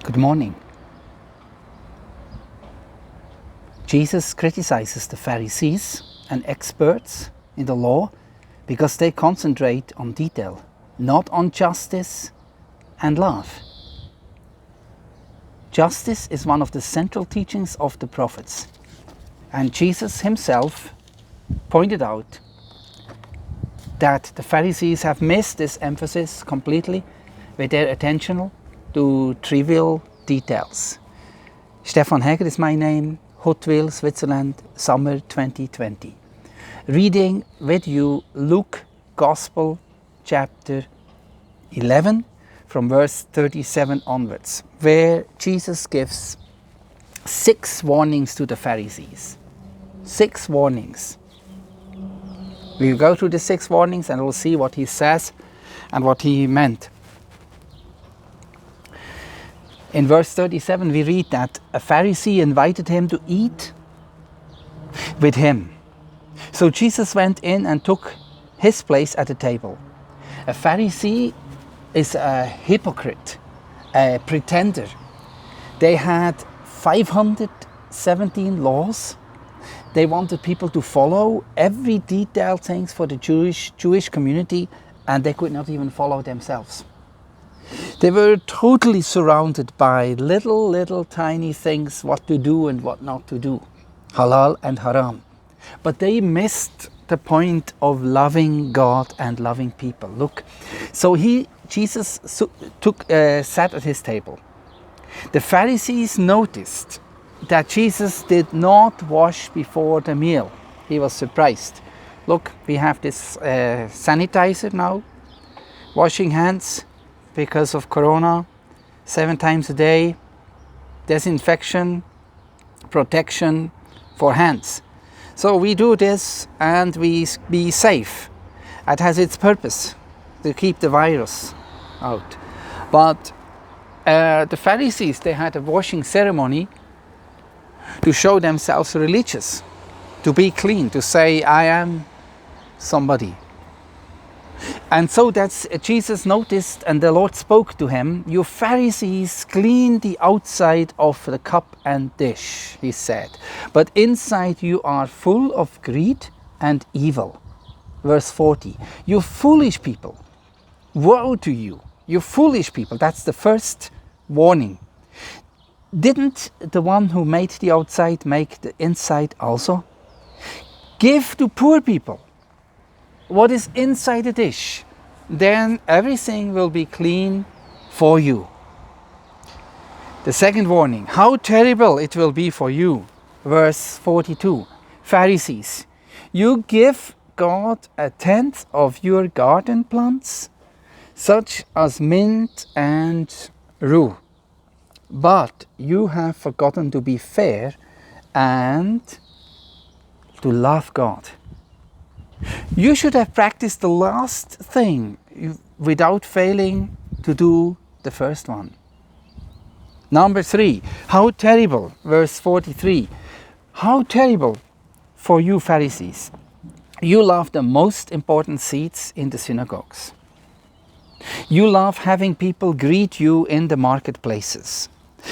Good morning. Jesus criticizes the Pharisees and experts in the law because they concentrate on detail, not on justice and love. Justice is one of the central teachings of the prophets, and Jesus himself pointed out that the Pharisees have missed this emphasis completely with their attention to trivial details. Stefan Heger is my name, Huttwil, Switzerland, summer 2020. Reading with you Luke Gospel chapter 11 from verse 37 onwards, where Jesus gives 6 warnings to the Pharisees. 6 warnings. We'll go through the 6 warnings and we'll see what he says and what he meant. In verse 37 we read that a Pharisee invited him to eat with him. So Jesus went in and took his place at the table. A Pharisee is a hypocrite, a pretender. They had 517 laws. They wanted people to follow every detailed things for the Jewish community, and they could not even follow themselves. They were totally surrounded by little tiny things, what to do and what not to do, halal and haram. But they missed the point of loving God and loving people. Look, so Jesus sat at his table. The Pharisees noticed that Jesus did not wash before the meal. He was surprised. Look, we have this sanitizer now, washing hands because of Corona, 7 times a day, disinfection, protection for hands. So we do this and we be safe. It has its purpose to keep the virus out. But the Pharisees, they had a washing ceremony to show themselves religious, to be clean, to say, I am somebody. And so that's Jesus noticed, and the Lord spoke to him, you Pharisees clean the outside of the cup and dish, he said, but inside you are full of greed and evil. Verse 40, you foolish people, woe to you, you foolish people. That's the first warning. Didn't the one who made the outside make the inside also? Give to poor people what is inside the dish, then everything will be clean for you. The second warning, how terrible it will be for you. Verse 42, Pharisees, you give God 1/10 of your garden plants, such as mint and rue, but you have forgotten to be fair and to love God. You should have practiced the last thing without failing to do the first one. Number 3, how terrible, verse 43, how terrible for you Pharisees. You love the most important seats in the synagogues. You love having people greet you in the marketplaces.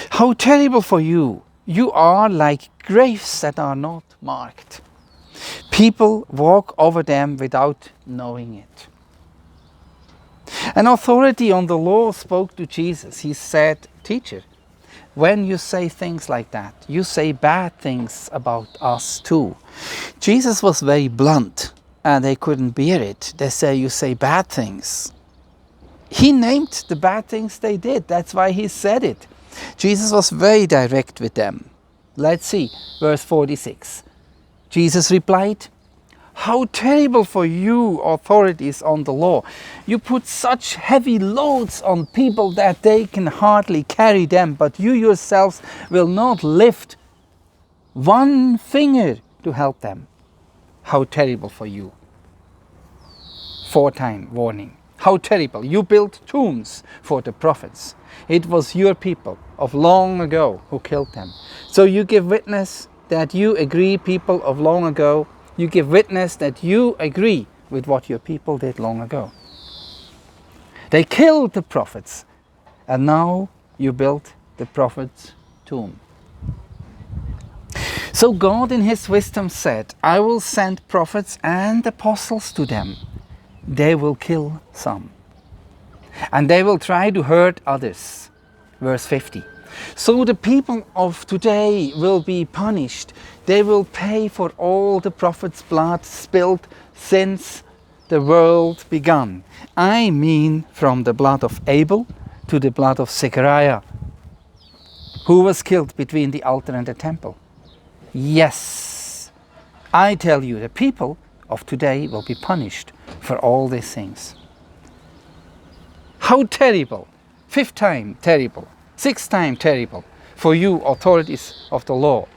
How terrible for you. You are like graves that are not marked. People walk over them without knowing it. An authority on the law spoke to Jesus. He said, Teacher, when you say things like that, you say bad things about us too. Jesus was very blunt and they couldn't bear it. They say, you say bad things. He named the bad things they did. That's why he said it. Jesus was very direct with them. Let's see, verse 46. Jesus replied, how terrible for you authorities on the law. You put such heavy loads on people that they can hardly carry them, but you yourselves will not lift one finger to help them. How terrible for you. 4-time warning. How terrible. You built tombs for the prophets. It was your people of long ago who killed them. So you give witness that you agree, people of long ago, you give witness that you agree with what your people did long ago. They killed the prophets, and now you built the prophet's tomb. So God in his wisdom said, I will send prophets and apostles to them. They will kill some. And they will try to hurt others. Verse 50. So the people of today will be punished. They will pay for all the prophets' blood spilled since the world began. I mean from the blood of Abel to the blood of Zechariah, who was killed between the altar and the temple. Yes, I tell you, the people of today will be punished for all these things. How terrible! 5th time terrible. 6th time terrible for you authorities of the law.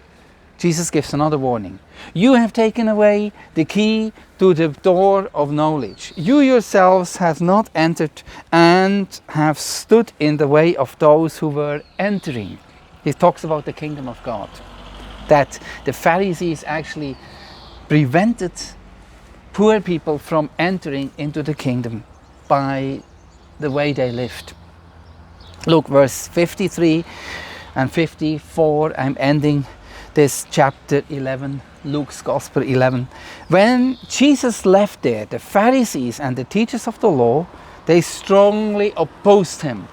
Jesus gives another warning. You have taken away the key to the door of knowledge. You yourselves have not entered and have stood in the way of those who were entering. He talks about the kingdom of God. That the Pharisees actually prevented poor people from entering into the kingdom by the way they lived. Look, verse 53 and 54, I'm ending this chapter 11, Luke's Gospel 11. When Jesus left there, the Pharisees and the teachers of the law, they strongly opposed him.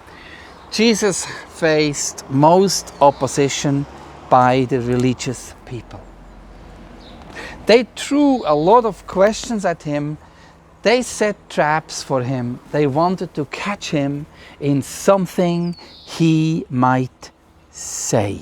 Jesus faced most opposition by the religious people. They threw a lot of questions at him. They set traps for him. They wanted to catch him in something he might say.